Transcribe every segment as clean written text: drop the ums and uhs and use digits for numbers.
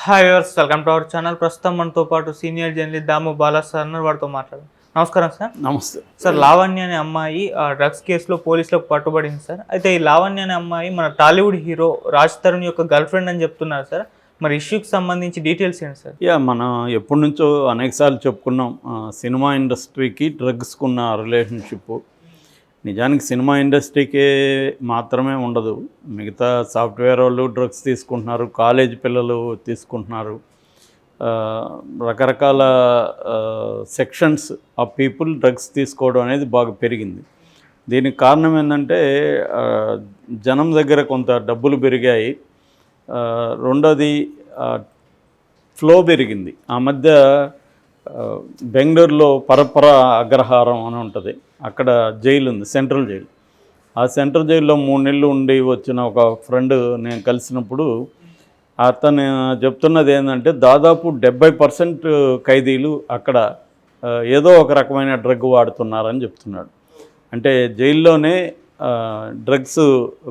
Hi viewers, welcome to our channel. ప్రస్తుతం మనతో పాటు సీనియర్ జర్నలిస్ట్ దాము బాలా సార్ ఉన్నారు. వారితో మాట్లాడారు. నమస్కారం సార్. నమస్తే సార్, లావణ్య అనే అమ్మాయి డ్రగ్స్ కేసులో పోలీసులకు పట్టుబడింది సార్. అయితే ఈ లావణ్య అనే అమ్మాయి మన టాలీవుడ్ హీరో రాజ్ తరుణ్ యొక్క గర్ల్ ఫ్రెండ్ అని చెప్తున్నారు సార్. మరి ఇష్యూకి సంబంధించి డీటెయిల్స్ ఏంటి సార్? మనం ఎప్పటి నుంచో అనేకసార్లు చెప్పుకున్నాం, సినిమా ఇండస్ట్రీకి డ్రగ్స్కి ఉన్న రిలేషన్షిప్. నిజానికి సినిమా ఇండస్ట్రీకే మాత్రమే ఉండదు, మిగతా సాఫ్ట్వేర్ వాళ్ళు డ్రగ్స్ తీసుకుంటున్నారు, కాలేజ్ పిల్లలు తీసుకుంటున్నారు, రకరకాల సెక్షన్స్ ఆఫ్ పీపుల్ డ్రగ్స్ తీసుకోవడం అనేది బాగా పెరిగింది. దీనికి కారణం ఏంటంటే జనం దగ్గర కొంత డబ్బులు పెరిగాయి, రెండోది ఫ్లో పెరిగింది. ఆ మధ్య బెంగళూరులో పరపర అగ్రహారం అని ఉంటుంది, అక్కడ జైలు ఉంది, సెంట్రల్ జైలు. ఆ సెంట్రల్ జైల్లో 3 నెలలు ఉండి వచ్చిన ఒక ఫ్రెండ్ నేను కలిసినప్పుడు అతను చెప్తున్నది ఏంటంటే దాదాపు 70% ఖైదీలు అక్కడ ఏదో ఒక రకమైన డ్రగ్ వాడుతున్నారని చెప్తున్నాడు. అంటే జైల్లోనే డ్రగ్స్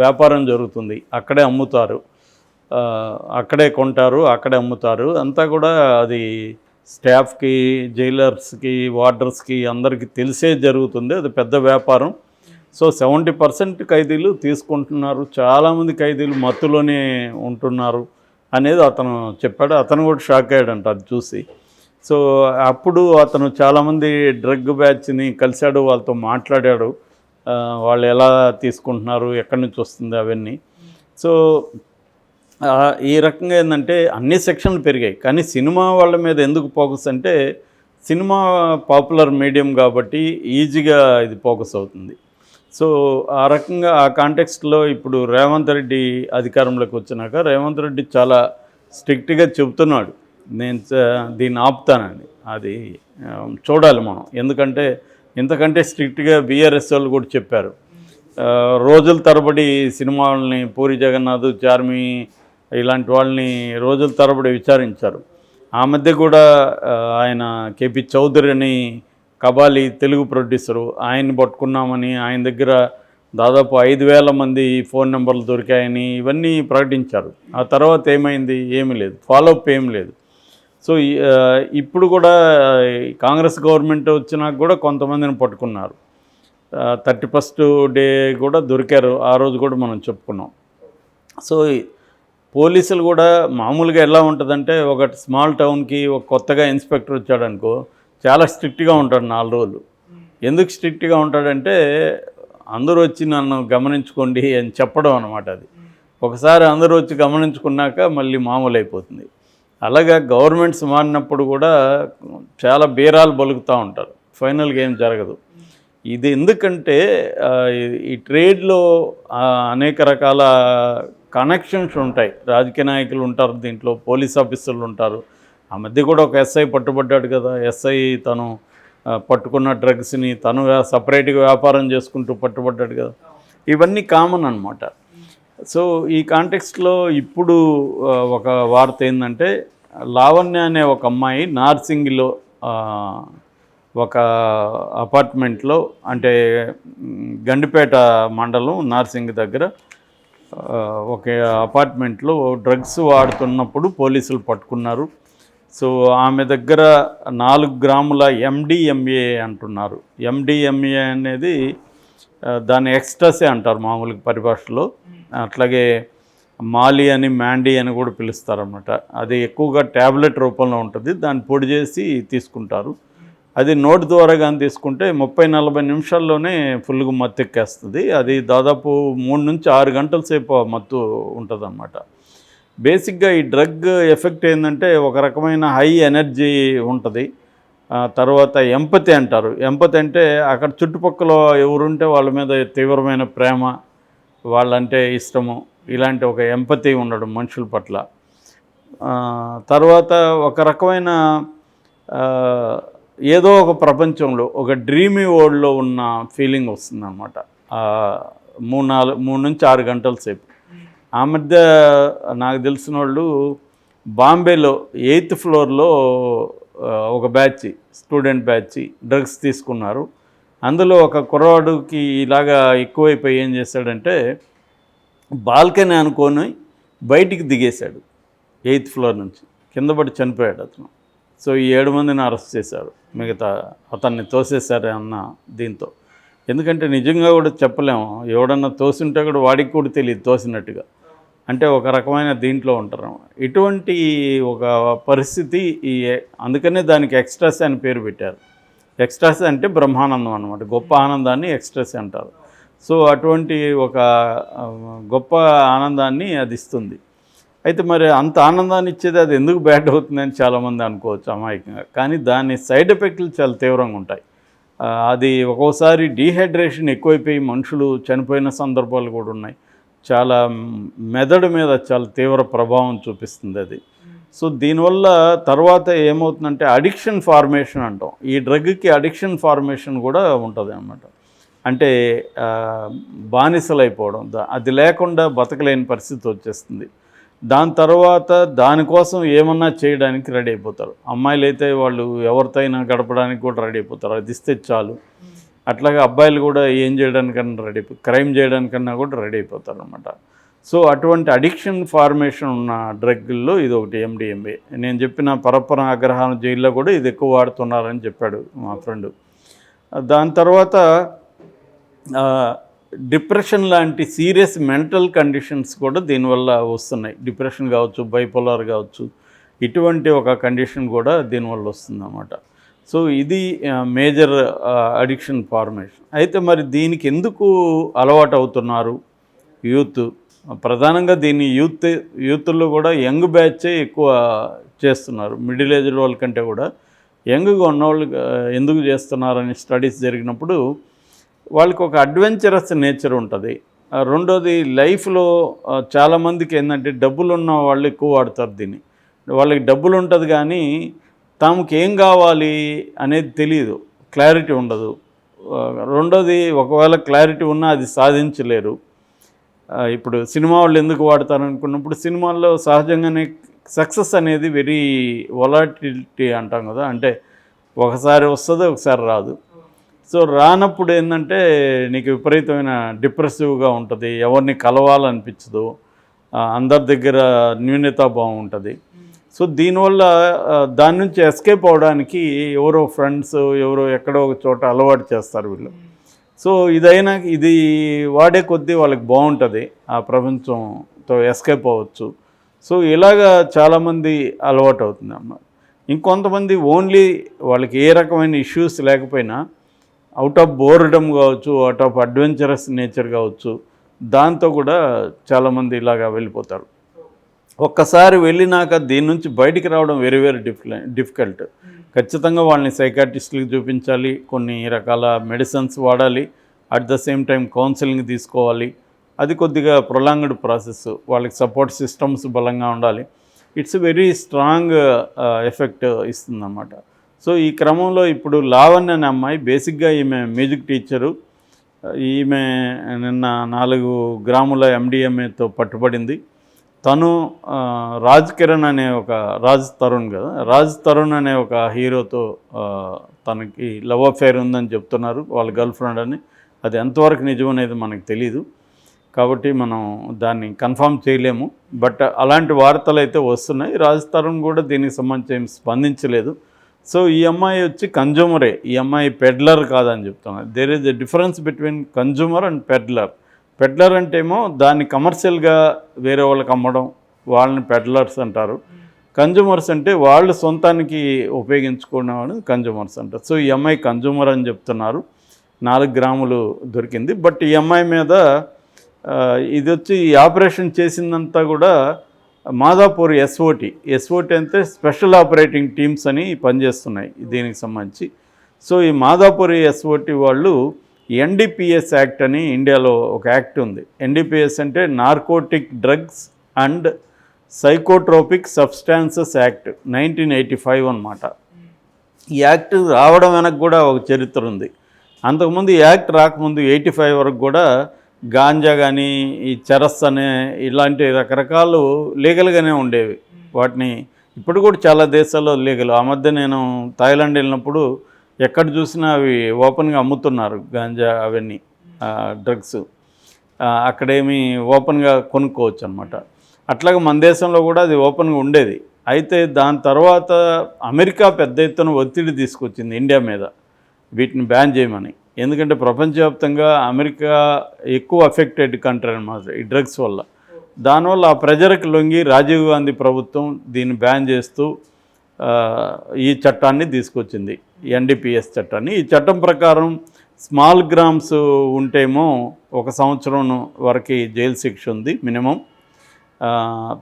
వ్యాపారం జరుగుతుంది, అక్కడే అమ్ముతారు, అక్కడే కొంటారు, అక్కడే అమ్ముతారు. అంతా కూడా అది స్టాఫ్కి, జైలర్స్కి, వార్డర్స్కి అందరికీ తెలిసే జరుగుతుంది, అది పెద్ద వ్యాపారం. సో 70% ఖైదీలు తీసుకుంటున్నారు, చాలామంది ఖైదీలు మత్తులోనే ఉంటున్నారు అనేది అతను చెప్పాడు. అతను కూడా షాక్ అయ్యాడంట అది చూసి. సో అప్పుడు అతను చాలామంది డ్రగ్ బ్యాచ్ని కలిశాడు, వాళ్ళతో మాట్లాడాడు, వాళ్ళు ఎలా తీసుకుంటున్నారు, ఎక్కడి నుంచి వస్తుంది అవన్నీ. సో ఈ రకంగా ఏంటంటే అన్ని సెక్షన్లు పెరిగాయి, కానీ సినిమా వాళ్ళ మీద ఎందుకు ఫోకస్ అంటే సినిమా పాపులర్ మీడియం కాబట్టి ఈజీగా ఇది ఫోకస్ అవుతుంది. సో ఆ రకంగా ఆ కాంటెక్స్ట్లో ఇప్పుడు రేవంత్ రెడ్డి అధికారంలోకి వచ్చినాక రేవంత్ రెడ్డి చాలా స్ట్రిక్ట్గా చెబుతున్నాడు, నేను దీన్ని ఆపుతానని. అది చూడాలి మనం, ఎందుకంటే ఇంతకంటే స్ట్రిక్ట్గా బీఆర్ఎస్ వాళ్ళు కూడా చెప్పారు. రోజుల తరబడి సినిమా వాళ్ళని, పూరి జగన్నాథ్, చార్మి ఇలాంటి వాళ్ళని రోజుల తరబడి విచారించారు. ఆ మధ్య కూడా ఆయన కేపీ చౌదరి అని కబాలి తెలుగు ప్రొడ్యూసరు, ఆయన్ని పట్టుకున్నామని, ఆయన దగ్గర దాదాపు 5,000 మంది ఫోన్ నెంబర్లు దొరికాయని ఇవన్నీ ప్రకటించారు. ఆ తర్వాత ఏమైంది? ఏమీ లేదు, ఫాలోఅప్ ఏం లేదు. సో ఇప్పుడు కూడా కాంగ్రెస్ గవర్నమెంట్ వచ్చినాక కూడా కొంతమందిని పట్టుకున్నారు. 31st డే కూడా దొరికారు, ఆ రోజు కూడా మనం చెప్పుకున్నాం. సో పోలీసులు కూడా మామూలుగా ఎలా ఉంటుందంటే, ఒక స్మాల్ టౌన్కి ఒక కొత్తగా ఇన్స్పెక్టర్ వచ్చాడనుకో చాలా స్ట్రిక్ట్గా ఉంటాడు 4 రోజులు. ఎందుకు స్ట్రిక్ట్గా ఉంటాడంటే అందరూ వచ్చి నన్ను గమనించుకోండి అని చెప్పడం అనమాట. అది ఒకసారి అందరూ వచ్చి గమనించుకున్నాక మళ్ళీ మామూలు అయిపోతుంది. అలాగా గవర్నమెంట్స్ మారినప్పుడు కూడా చాలా బేరాలు బలుకుతూ ఉంటారు, ఫైనల్గా ఏం జరగదు. ఇది ఎందుకంటే ఈ ట్రేడ్లో అనేక రకాల కనెక్షన్స్ ఉంటాయి, రాజకీయ నాయకులు ఉంటారు, దీంట్లో పోలీస్ ఆఫీసర్లు ఉంటారు. ఆ మధ్య కూడా ఒక ఎస్ఐ పట్టుబడ్డాడు కదా, ఎస్ఐ తను పట్టుకున్న డ్రగ్స్ని తను సపరేట్గా వ్యాపారం చేసుకుంటూ పట్టుబడ్డాడు కదా. ఇవన్నీ కామన్ అనమాట. సో ఈ కాంటెక్స్ట్లో ఇప్పుడు ఒక వార్త ఏంటంటే, లావణ్య అనే ఒక అమ్మాయి నార్సింగిలో ఒక అపార్ట్మెంట్లో, అంటే గండిపేట మండలం నార్సింగ్ దగ్గర ఒక అపార్ట్మెంట్లో డ్రగ్స్ వాడుతున్నప్పుడు పోలీసులు పట్టుకున్నారు. సో ఆమె దగ్గర 4 గ్రాముల MDMA అంటున్నారు. MDMA అనేది దాని ఎక్స్ట్రాసే అంటారు మామూలుగా పరిభాషలో. అట్లాగే మాలి అని, మ్యాండీ అని కూడా పిలుస్తారన్నమాట. అది ఎక్కువగా ట్యాబ్లెట్ రూపంలో ఉంటుంది, దాన్ని పొడి చేసి తీసుకుంటారు. అది నోటి ద్వారా కానీ తీసుకుంటే 30-40 నిమిషాల్లోనే ఫుల్గా మత్తు ఎక్కేస్తుంది. అది దాదాపు 3 నుంచి 6 గంటల సేపు మత్తు ఉంటుంది అన్నమాట. బేసిక్గా ఈ డ్రగ్ ఎఫెక్ట్ ఏంటంటే ఒక రకమైన హై ఎనర్జీ ఉంటుంది. తర్వాత ఎంపతి అంటారు. ఎంపతి అంటే అక్కడ చుట్టుపక్కల ఎవరుంటే వాళ్ళ మీద తీవ్రమైన ప్రేమ, వాళ్ళంటే ఇష్టము, ఇలాంటి ఒక ఎంపతి ఉండడం మనుషుల పట్ల. తర్వాత ఒక రకమైన ఏదో ఒక ప్రపంచంలో ఒక డ్రీమీ వరల్డ్లో ఉన్న ఫీలింగ్ వస్తుందన్నమాట 3 నుంచి 6 గంటల సేపు. ఆ మధ్య నాకు తెలిసిన వాళ్ళు బాంబేలో 8th ఫ్లోర్లో ఒక బ్యాచ్, స్టూడెంట్ బ్యాచ్ డ్రగ్స్ తీసుకున్నారు. అందులో ఒక కుర్రవాడికి ఇలాగా ఎక్కువైపోయి ఏం చేశాడంటే బాల్కనీ అనుకొని బయటికి దిగేశాడు 8th ఫ్లోర్ నుంచి. కింద పడి చనిపోయాడు అతను. సో ఈ 7 మందిని అరెస్ట్ చేశారు, మిగతా అతన్ని తోసేశారు అన్న దీంతో. ఎందుకంటే నిజంగా కూడా చెప్పలేము, ఎవడన్నా తోసింటే కూడా వాడికి కూడా తెలియదు తోసినట్టుగా, అంటే ఒక రకమైన దీంట్లో ఉంటారు. ఇటువంటి ఒక పరిస్థితి అందుకనే దానికి ఎక్స్ట్రాస్ అని పేరు పెట్టారు. ఎక్స్ట్రాస్ అంటే బ్రహ్మానందం అన్నమాట, గొప్ప ఆనందాన్ని ఎక్స్ట్రాస్ అంటారు. సో అటువంటి ఒక గొప్ప ఆనందాన్ని అది ఇస్తుంది. అయితే మరి అంత ఆనందాన్ని ఇచ్చేది అది ఎందుకు బ్యాడ్ అవుతుందని చాలామంది అనుకోవచ్చు అమాయకంగా, కానీ దాని సైడ్ ఎఫెక్ట్లు చాలా తీవ్రంగా ఉంటాయి. అది ఒక్కోసారి డీహైడ్రేషన్ ఎక్కువైపోయి మనుషులు చనిపోయిన సందర్భాలు కూడా ఉన్నాయి. చాలా మెదడు మీద చాలా తీవ్ర ప్రభావం చూపిస్తుంది అది. సో దీనివల్ల తర్వాత ఏమవుతుందంటే అడిక్షన్ ఫార్మేషన్ అంటాం. ఈ డ్రగ్కి అడిక్షన్ ఫార్మేషన్ కూడా ఉంటుంది అన్నమాట. అంటే బానిసలైపోవడం, అది లేకుండా బతకలేని పరిస్థితి వచ్చేస్తుంది. దాని తర్వాత దానికోసం ఏమన్నా చేయడానికి రెడీ అయిపోతారు. అమ్మాయిలు అయితే వాళ్ళు ఎవరితోనైనా గడపడానికి కూడా రెడీ అయిపోతారు, అది ఇస్తే చాలు. అట్లాగే అబ్బాయిలు కూడా ఏం చేయడానికన్నా రెడీ క్రైమ్ చేయడానికన్నా కూడా రెడీ అయిపోతారు అన్నమాట. సో అటువంటి అడిక్షన్ ఫార్మేషన్ ఉన్న డ్రగ్ల్లో ఇది ఒకటి MDMA. నేను చెప్పిన పరప్పన అగ్రహారం జైల్లో కూడా ఇది ఎక్కువ వాడుతున్నారని చెప్పాడు మా ఫ్రెండ్. దాని తర్వాత డిప్రెషన్ లాంటి సీరియస్ మెంటల్ కండిషన్స్ కూడా దీనివల్ల వస్తున్నాయి. డిప్రెషన్ కావచ్చు, బైపోలార్ కావచ్చు, ఇటువంటి ఒక కండిషన్ కూడా దీనివల్ల వస్తుందన్నమాట. సో ఇది మేజర్ అడిక్షన్ ఫార్మేషన్. అయితే మరి దీనికి ఎందుకు అలవాటు అవుతున్నారు యూత్? ప్రధానంగా దీన్ని యూత్లో కూడా యంగ్ బ్యాచే ఎక్కువ చేస్తున్నారు. మిడిల్ ఏజ్డ్ వాళ్ళ కంటే కూడా యంగ్గా ఉన్నవాళ్ళు ఎందుకు చేస్తున్నారని స్టడీస్ జరిగినప్పుడు వాళ్ళకి ఒక అడ్వెంచరస్ నేచర్ ఉంటుంది. రెండోది లైఫ్లో చాలామందికి ఏంటంటే డబ్బులు ఉన్న వాళ్ళు ఎక్కువ వాడతారు దీన్ని. వాళ్ళకి డబ్బులు ఉంటుంది కానీ తమకు ఏం కావాలి అనేది తెలియదు, క్లారిటీ ఉండదు. రెండోది ఒకవేళ క్లారిటీ ఉన్నా అది సాధించలేరు. ఇప్పుడు సినిమా వాళ్ళు ఎందుకు వాడతారనుకున్నప్పుడు సినిమాల్లో సహజంగానే సక్సెస్ అనేది వెరీ వొలాటిలిటీ అంటాం కదా, అంటే ఒకసారి వస్తుంది ఒకసారి రాదు. సో రానప్పుడు ఏంటంటే నీకు విపరీతమైన డిప్రెసివ్గా ఉంటుంది, ఎవరిని కలవాలనిపించదు, అందరి దగ్గర న్యూనతాభావం ఉంటుంది. సో దీనివల్ల దాని నుంచి ఎస్కేప్ అవడానికి ఎవరో ఫ్రెండ్స్ ఎవరో ఎక్కడో ఒక చోట అలవాటు చేస్తారు వీళ్ళు. సో ఇది వాడే కొద్దీ వాళ్ళకి బాగుంటుంది, ఆ ప్రపంచంతో ఎస్కేప్ అవ్వచ్చు. సో ఇలాగా చాలామంది అలవాటు అవుతుంది అన్నమాట. ఇంకొంతమంది ఓన్లీ వాళ్ళకి ఏ రకమైన ఇష్యూస్ లేకపోయినా అవుట్ ఆఫ్ బోర్డమ్ కావచ్చు, అవుట్ ఆఫ్ అడ్వెంచరస్ నేచర్ కావచ్చు, దాంతో కూడా చాలామంది ఇలాగా వెళ్ళిపోతారు. ఒక్కసారి వెళ్ళినాక దీని నుంచి బయటికి రావడం వెరీ వెరీ డిఫికల్ట్. ఖచ్చితంగా వాళ్ళని సైకాట్రిస్టులకు చూపించాలి, కొన్ని రకాల మెడిసిన్స్ వాడాలి, at the same time counselling తీసుకోవాలి. అది కొద్దిగా ప్రొలాంగ్డ్ ప్రాసెస్, వాళ్ళకి సపోర్ట్ సిస్టమ్స్ బలంగా ఉండాలి. ఇట్స్ వెరీ స్ట్రాంగ్ ఎఫెక్ట్ ఇస్తుందన్నమాట. సో ఈ క్రమంలో ఇప్పుడు లావణ్య అనే అమ్మాయి బేసిక్గా ఈమె మ్యూజిక్ టీచరు. ఈమె నిన్న 4 గ్రాముల MDMAతో పట్టుబడింది. తను రాజ్ తరుణ్ అనే ఒక హీరోతో తనకి లవ్ అఫేర్ ఉందని చెప్తున్నారు, వాళ్ళ గర్ల్ ఫ్రెండ్ అని. అది ఎంతవరకు నిజం అనేది మనకు తెలీదు, కాబట్టి మనం దాన్ని కన్ఫర్మ్ చేయలేము. బట్ అలాంటి వార్తలు అయితే వస్తున్నాయి. రాజ్ తరుణ్ కూడా దీనికి సంబంధించి స్పందించలేదు. సో ఈ అమ్మాయి వచ్చి కన్జ్యూమరే, ఈ అమ్మాయి పెడ్లర్ కాదని చెప్తున్నారు. There is a difference between consumer and peddler. Peddler అంటే ఏమో దాన్ని కమర్షియల్గా వేరే వాళ్ళకి అమ్మడం, వాళ్ళని పెడ్లర్స్ అంటారు. కన్జ్యూమర్స్ అంటే వాళ్ళు సొంతానికి ఉపయోగించుకునేవాడు కన్జ్యూమర్స్ అంటారు. సో ఈ అమ్మాయి కన్జ్యూమర్ అని చెప్తున్నారు. 4 గ్రాములు దొరికింది. బట్ ఈ అమ్మాయి మీద ఇది వచ్చి ఈ ఆపరేషన్ చేసిందంతా కూడా మాదాపూర్ ఎస్ఓటి అంటే స్పెషల్ ఆపరేటింగ్ టీమ్స్ అని పనిచేస్తున్నాయి దీనికి సంబంధించి. సో ఈ మాదాపూర్ ఎస్ఓటి వాళ్ళు NDPS యాక్ట్ అని ఇండియాలో ఒక యాక్ట్ ఉంది. NDPS అంటే narcotic drugs and psychotropic substances act 1985 అన్నమాట. ఈ యాక్ట్ రావడం వెనక కూడా ఒక చరిత్ర ఉంది. అంతకుముందు ఈ యాక్ట్ రాకముందు 85 వరకు కూడా గాంజా కానీ ఈ చరస్ అనే ఇలాంటి రకరకాలు లీగల్గానే ఉండేవి. వాటిని ఇప్పుడు కూడా చాలా దేశాల్లో లీగల్. ఆ మధ్య నేను థాయిలాండ్ వెళ్ళినప్పుడు ఎక్కడ చూసినా అవి ఓపెన్గా అమ్ముతున్నారు, గాంజా అవన్నీ డ్రగ్స్. అక్కడేమి ఓపెన్గా కొనుక్కోవచ్చు అనమాట. అట్లాగే మన దేశంలో కూడా అది ఓపెన్గా ఉండేది. అయితే దాని తర్వాత అమెరికా పెద్ద ఎత్తున ఒత్తిడి తీసుకొచ్చింది ఇండియా మీద వీటిని బ్యాన్ చేయమని. ఎందుకంటే ప్రపంచవ్యాప్తంగా అమెరికా ఎక్కువ అఫెక్టెడ్ కంట్రీ అన్నమాట ఈ డ్రగ్స్ వల్ల. దానివల్ల ఆ ప్రెజర్కి లొంగి రాజీవ్ గాంధీ ప్రభుత్వం దీన్ని బ్యాన్ చేస్తూ ఈ చట్టాన్ని తీసుకొచ్చింది, ఎన్డీపీఎస్ చట్టాన్ని. ఈ చట్టం ప్రకారం స్మాల్ గ్రామ్స్ ఉంటేమో 1 సంవత్సరం వరకు జైలు శిక్ష ఉంది మినిమం,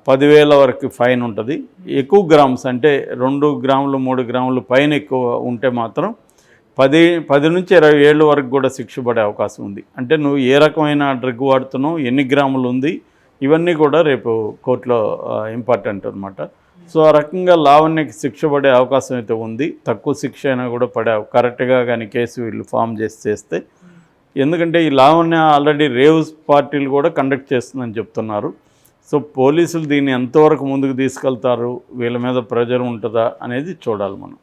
10,000 వరకు ఫైన్ ఉంటుంది. ఎక్కువ గ్రామ్స్ అంటే 2 గ్రాములు 3 గ్రాములు పైన ఎక్కువ ఉంటే మాత్రం 10 నుంచి 20 ఏళ్ళ వరకు కూడా శిక్ష పడే అవకాశం ఉంది. అంటే నువ్వు ఏ రకమైన డ్రగ్ వాడుతున్నావు, ఎన్ని గ్రాములు ఉంది, ఇవన్నీ కూడా రేపు కోర్టులో ఇంపార్టెంట్ అనమాట. సో ఆ రకంగా లావణ్యకి శిక్ష పడే అవకాశం అయితే ఉంది. తక్కువ శిక్ష అయినా కూడా కరెక్ట్గా కానీ కేసు వీళ్ళు ఫామ్ చేస్తే. ఎందుకంటే ఈ లావణ్య ఆల్రెడీ రేవ్స్ పార్టీలు కూడా కండక్ట్ చేస్తుందని చెప్తున్నారు. సో పోలీసులు దీన్ని ఎంతవరకు ముందుకు తీసుకెళ్తారు, వీళ్ళ మీద ప్రెజర్ ఉంటుందా అనేది చూడాలి మనం.